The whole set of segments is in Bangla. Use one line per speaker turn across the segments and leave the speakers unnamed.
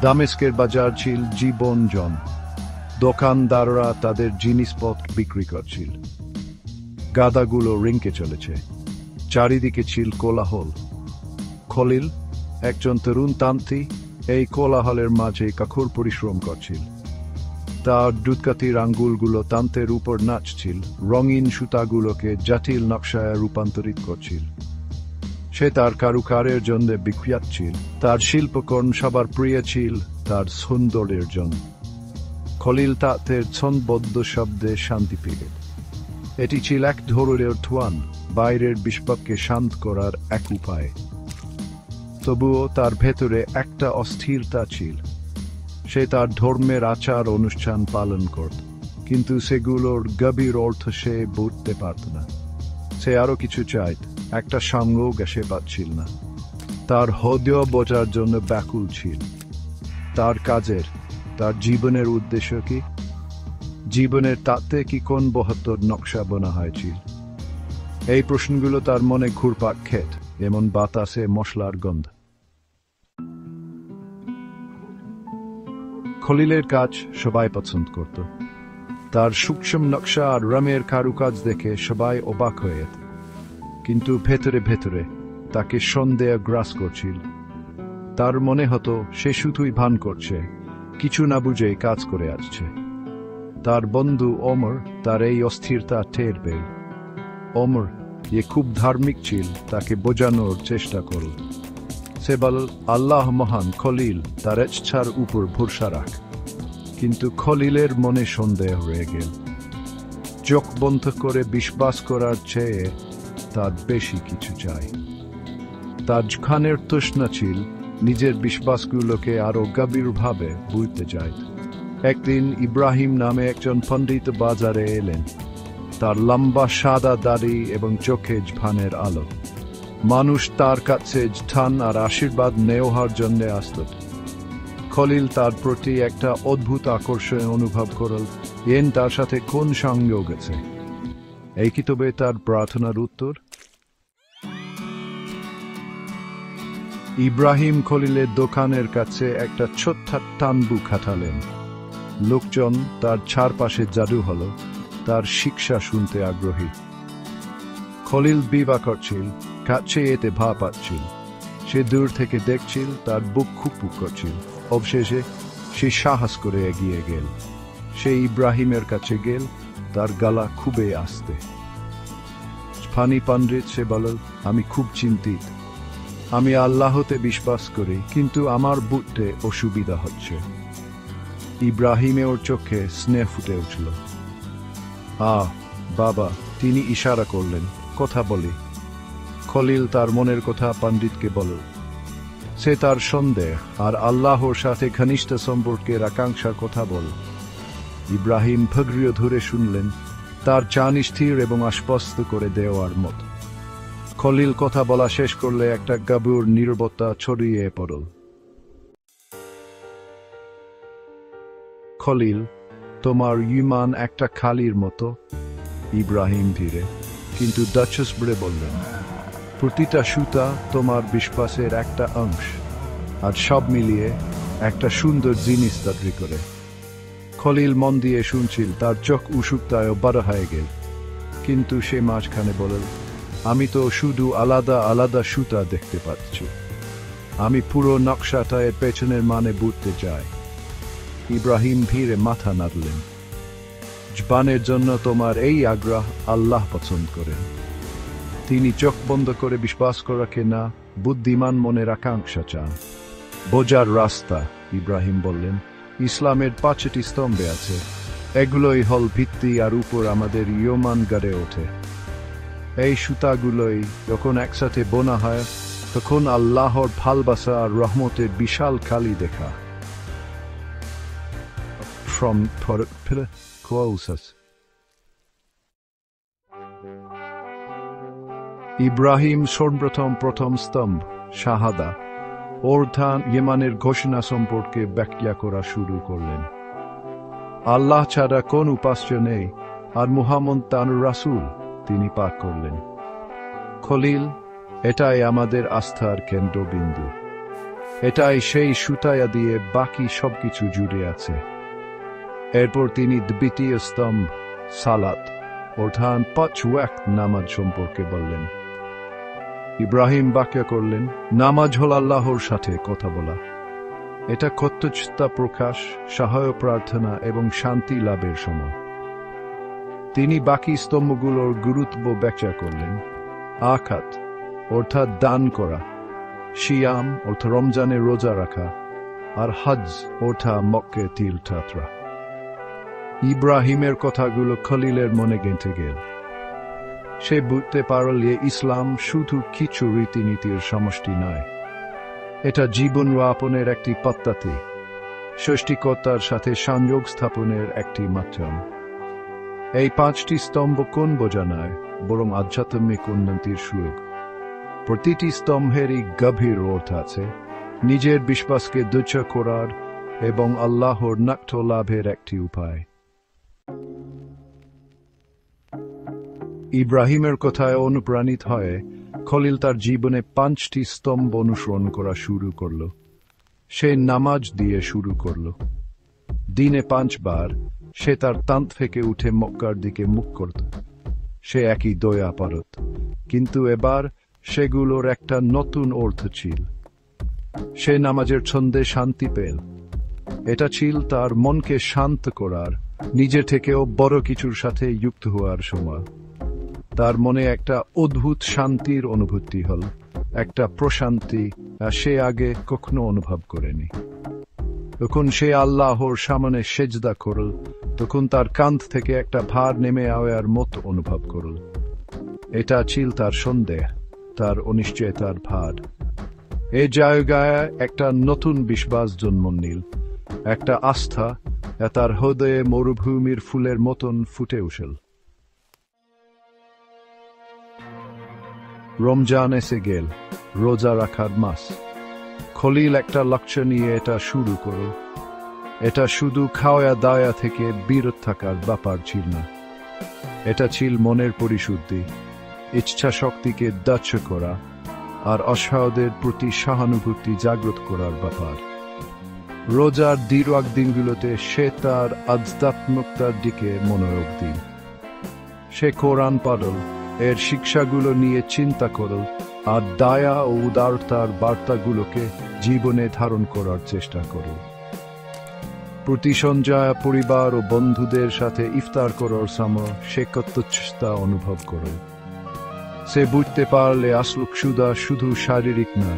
দামেস্কের বাজার ছিল জীবনজন। দোকানদাররা তাদের জিনিসপত্র বিক্রি করছিল। গাদাগুলো রিঙ্কে চলেছে। চারিদিকে ছিল কোলাহল। খলিল, একজন তরুণ তান্ত্রিক, এই কোলাহলের মাঝে কঠোর পরিশ্রম করছিল। তার দুধকাঠির আঙ্গুলগুলো তান্ত্রের উপর নাচছিল, রঙিন সুতাগুলোকে জটিল নকশায় রূপান্তরিত করছিল। সে তার কারুকারের জন্য বিখ্যাত ছিল, তার শিল্পকর্ম সবার প্রিয় ছিল, তার সৌন্দর্যের জন্য। খলিল তাঁতের ছন্দবদ্ধ শব্দে শান্তি পেল। এটি ছিল এক ধরনের ধ্যান, বাইরের বিশ্বকে শান্ত করার এক উপায়। তবুও তার ভেতরে একটা অস্থিরতা ছিল। সে তার ধর্মের আচার অনুষ্ঠান পালন করত, কিন্তু সেগুলোর গভীর অর্থ সে বুঝতে পারত না। সে আরো কিছু চাইত, একটা সঙ্গও সে পাচ্ছিল না। তার হৃদয় বোঝার জন্য ব্যাকুল ছিল। তার কাজের, তার জীবনের উদ্দেশ্য কি? জীবনের তাতে কি কোন বৃহত্তর নকশা বোনা হয়েছিল? এই প্রশ্নগুলো তার মনে ঘুরপাক খেত, এমন বাতাসে মশলার গন্ধ। খলিলের কাজ সবাই পছন্দ করত। তার সূক্ষ্ম নকশা আর রঙের কারুকাজ দেখে সবাই অবাক হয়ে যেত। কিন্তু ভেতরে ভেতরে তাকে সন্দেহ গ্রাস করছিল। তার মনে হতো সে শুধুই ভান করছে, কিছু না বুঝে কাজ করে আসছে। তার বন্ধু ওমর তার এই অস্থিরতা টের পেল। ওমর, যে খুব ধার্মিক ছিল, তাকে বোঝানোর চেষ্টা করল। সে বলল, আল্লাহ মহান, খলিল তার ইচ্ছার উপর ভরসা রাখ। কিন্তু খলিলের মনে সন্দেহ রয়ে গেল। চোখ বন্ধ করে বিশ্বাস করার চেয়ে তার বেশি কিছু চাই। তার খানের তৃষ্ণা ছিল নিজের বিশ্বাসগুলোকে আরো গভীরভাবে বুঝতে চাইত। একদিন ইব্রাহিম নামে একজন পণ্ডিত বাজারে এলেন। তার লম্বা সাদা দাড়ি এবং চোখে ঝানের আলো। মানুষ তার কাছে ধ্যান আর আশীর্বাদ নেওয়ার জন্য আসত। খলিল তার প্রতি একটা অদ্ভুত আকর্ষণ অনুভব করল। তার সাথে কোন সঙ্গেও গেছে। এই কি তবে তার প্রার্থনার উত্তর? ইব্রাহিম খলিলের দোকানের কাছে একটা ছোট্ট তাম্বু খাটালেন। লোকজন তার চারপাশে জাদু হলো, তার শিক্ষা শুনতে আগ্রহী। খলিল বিবা করছিল, কাছে এতে ভা পাচ্ছিল। সে দূর থেকে দেখছিল, তার বুক খুপুক করছিল। অবশেষে সে সাহস করে এগিয়ে গেল। সে ইব্রাহিমের কাছে গেল, তার গলা খুবই আস্তে। ফানি পণ্ডিত, সে বলল, আমি খুব চিন্তিত। আমি আল্লাহতে বিশ্বাস করি, কিন্তু আমার বুঝতে অসুবিধা হচ্ছে। ইব্রাহিমের চোখে স্নেহ ফুটে উঠল। বাবা, তিনি ইশারা করলেন, কথা বলি। খলিল তার মনের কথা পণ্ডিতকে বলল। সে তার সন্দেহ আর আল্লাহর সাথে ঘনিষ্ঠ সম্পর্কের আকাঙ্ক্ষার কথা বল। ইব্রাহিম ভগ্রিয় ধরে শুনলেন, তার চান স্থির এবং আশ্বস্ত করে দেওয়ার মত। খলিল কথা বলা শেষ করলে একটা গভীর নীরবতা ছড়িয়ে পড়ল। খলিল, তোমার ঈমান একটা খালির মতো। ইব্রাহিম ধীরে কিন্তু দাচ্ছসভরে বললেন, প্রতিটা সুতা তোমার বিশ্বাসের একটা অংশ, আর সব মিলিয়ে একটা সুন্দর জিনিস তৈরি করে। খলিল মন দিয়ে শুনছিল, তার চোখ উৎসুকতায় বড় হয়ে গেল। কিন্তু সে মাঝখানে বলল, আমি তো শুধু আলাদা আলাদা সুতা দেখতে পাচ্ছি। আমি পুরো নকশাটা এর পেছনের মানে বুঝতে চাই। ইব্রাহিম ধীরে মাথা নাড়লেন। জবানের জন্য তোমার এই আগ্রহ আল্লাহ পছন্দ করেন। তিনি চোখ বন্ধ করে বিশ্বাস করাকে না, বুদ্ধিমান মনের আকাঙ্ক্ষা চান। বোঝার রাস্তা, ইব্রাহিম বললেন, ইসলামের 5টি স্তম্ভে আছে। এগুলোই হল ভিত্তি, আর উপর আমাদের ঈমান গড়ে ওঠে। এই সুতাগুলোই যখন একসাথে বোনা হয়, তখন আল্লাহর ভালবাসা আর রহমতের বিশাল খালি দেখা। From Closes. ইব্রাহিম সর্বপ্রথম প্রথম স্তম্ভ শাহাদা অর্থাৎ ইমানের ঘোষণা সম্পর্কে ব্যাখ্যা করা শুরু করলেন। আল্লাহ ছাড়া কোন উপাস্য নেই, আর মুহাম্মদ তার রাসূল, তিনি পাঠ করলেন। খলিল, এটাই আমাদের আস্থার কেন্দ্রবিন্দু। এটাই সেই সুতায়া দিয়ে বাকি সবকিছু জুড়ে আছে। এরপর তিনি দ্বিতীয় স্তম্ভ সালাত অর্থাৎ 5 ওয়াক্ত নামাজ সম্পর্কে বললেন। ইব্রাহিম ব্যাখ্যা করলেন, নামাজ হল আল্লাহর সাথে কথা বলা। এটা কৃতজ্ঞতা প্রকাশ, সহায় প্রার্থনা এবং শান্তি লাভের সময়। তিনি বাকি স্তম্ভগুলোর গুরুত্ব ব্যাখ্যা করলেন। আখাত অর্থাৎ দান করা, সিয়াম অর্থাৎ রমজানের রোজা রাখা, আর হজ অর্থাৎ মক্কে তীর্থযাত্রা। ইব্রাহিমের কথাগুলো খলিলের মনে গেঁথে গেল। সে বুঝতে পারল যে ইসলাম শুধু কিছু রীতিনীতির সমষ্টি নয়, এটা জীবন যাপনের একটি পদ্ধতি, সৃষ্টিকর্তার সাথে সংযোগ স্থাপনের একটি মাধ্যম। এই 5টি স্তম্ভ কোন বোঝা নয়, বরং আধ্যাত্মিক উন্নতির সুযোগ। প্রতিটি স্তম্ভেরই গভীর অর্থ আছে, নিজের বিশ্বাসকে দৃঢ় করার এবং আল্লাহর নাক্ত লাভের একটি উপায়। ইব্রাহিমের কথায় অনুপ্রাণিত হয়ে খলিল তার জীবনে 5টি স্তম্ভ অনুসরণ করা শুরু করল। সে নামাজ দিয়ে শুরু করল। দিনে 5 বার সে তার তান্ত থেকে উঠে মক্কার দিকে মুখ করত। সে একই দয়া পারত, কিন্তু এবার সেগুলোর একটা নতুন অর্থ ছিল। সে নামাজের ছন্দে শান্তি পেল। এটা ছিল তার মনকে শান্ত করার, নিজে থেকেও বড় কিছুর সাথে যুক্ত হওয়ার সময়। তার মনে একটা অদ্ভুত শান্তির অনুভূতি হল, একটা প্রশান্তি সে আগে কখনো অনুভব করেনি। যখন সে আল্লাহর সামনে সেজদা করল, তখন তার কাঁধ থেকে একটা ভার নেমে আওয়ার মতো অনুভব করল। এটা ছিল তার সন্দেহ, তার অনিশ্চয়তার ভার। এ জায়গায় একটা নতুন বিশ্বাস জন্ম নিল, একটা আস্থা তার হৃদয়ে মরুভূমির ফুলের মতন ফুটে উঠল। রমজান এসে গেল, রোজা রাখার মাস। খলিল একটা লক্ষ্য নিয়ে এটা শুরু করল। এটা শুধু খাওয়া দাওয়া থেকে বিরত থাকার ব্যাপার ছিল না, এটা ছিল মনের পরিশুদ্ধি, ইচ্ছা শক্তিকে দক্ষ করা আর অসহায়দের প্রতি সহানুভূতি জাগ্রত করার ব্যাপার। রোজার দীর্ঘ দিনগুলোতে সে তার আধ্যাত্মিকতার দিকে মনোযোগ দিল। সে কোরআন পড়ল, এর শিক্ষাগুলো নিয়ে চিন্তা করল, আর দয়া ও উদারতার বার্তাগুলোকে জীবনে ধারণ করার চেষ্টা করল। প্রতি সন্ধ্যায় পরিবার ও বন্ধুদের সাথে ইফতার করার সময় সে কৃতজ্ঞতা অনুভব করল। সে বুঝতে পারলে আসল ক্ষুধা শুধু শারীরিক না,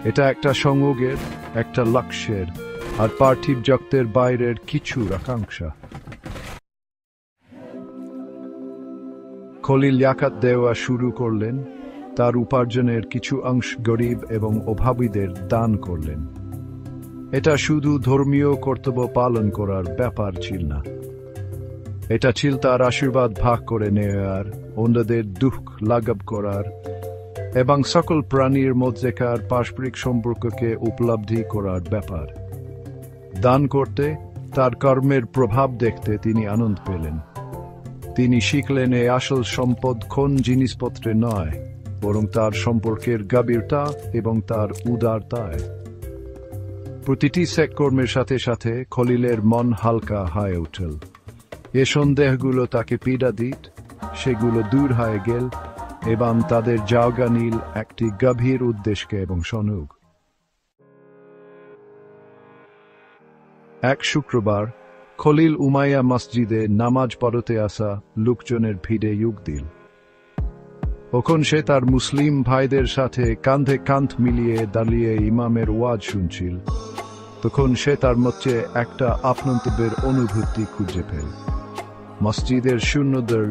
এটা একটা সংযোগের, একটা লক্ষ্যের, আর পার্থিব জগতের বাইরের কিছুর আকাঙ্ক্ষা। খলিল যাকাত দেওয়া শুরু করলেন। তার উপার্জনের কিছু অংশ গরিব এবং অভাবীদের দান করলেন। এটা শুধু ধর্মীয় কর্তব্য পালন করার ব্যাপার ছিল না, এটা ছিল তার আশীর্বাদ ভাগ করে নেওয়ার, অন্যদের দুঃখ লাঘব করার এবং সকল প্রাণীর মধ্যেকার পারস্পরিক সম্পর্ককে উপলব্ধি করার ব্যাপার। দান করতে তার কর্মের প্রভাব দেখতে তিনি আনন্দ পেলেন। তিনি শিখলেন এই আসল সম্পদ কোন জিনিসপত্রে নয়, বরং তার সম্পর্কের গভীরতা এবং তার উদারতায়। প্রতিটি কর্মের সাথে সাথে খলিলের মন হালকা হয়ে উঠল। এ সন্দেহগুলো তাকে পীড়া দিত, সেগুলো দূর হয়ে গেল এবং তাদের জায়গা নিল একটি গভীর উদ্দেশ্যকে এবং সনুগ। এক শুক্রবার খলিল উমাইয়া মসজিদে নামাজ পড়তে আসা লোকজনের ভিড়ে যোগ দিল। তখন সে তার মুসলিম ভাইদের সাথে কাঁধে কাঁধ মিলিয়ে দাঁড়িয়ে ইমামের ওয়াজ শুনছিল। তখন সে তার মধ্যে একটা আপনত্বের অনুভূতি খুঁজে পেল। মসজিদের শূন্যদল,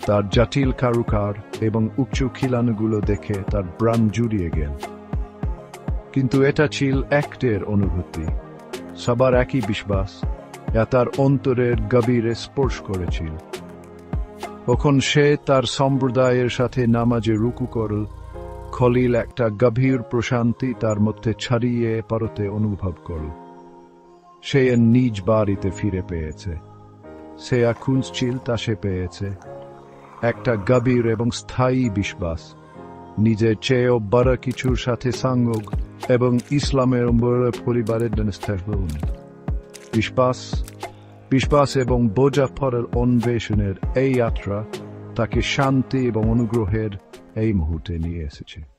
তার জটিল কারুকার এবং উঁচু খিলানগুলো দেখে তার প্রাণ জুড়িয়ে গেল। কিন্তু এটা ছিল একটের অনুভূতি, সবার একই বিশ্বাস, যা তার অন্তরের গভীরে স্পর্শ করেছিল। তখন সে তার সম্প্রদায়ের সাথে নামাজে রুকু করল। খলিল একটা গভীর প্রশান্তি তার মধ্যে ছড়িয়ে পড়তে অনুভব করল। সে নিজ বাড়িতে ফিরে পেয়েছে। সে খুঁজছিল তা সে পেয়েছে, একটা গভীর এবং স্থায়ী বিশ্বাস, নিজের চেয়েও বড় কিছুর সাথে সংযোগ এবং ইসলামের পরিবারের বিশ্বাস এবং বোঝাপড়ার অন্বেষণের এই যাত্রা তাকে শান্তি এবং অনুগ্রহের এই মুহূর্তে নিয়ে এসেছে।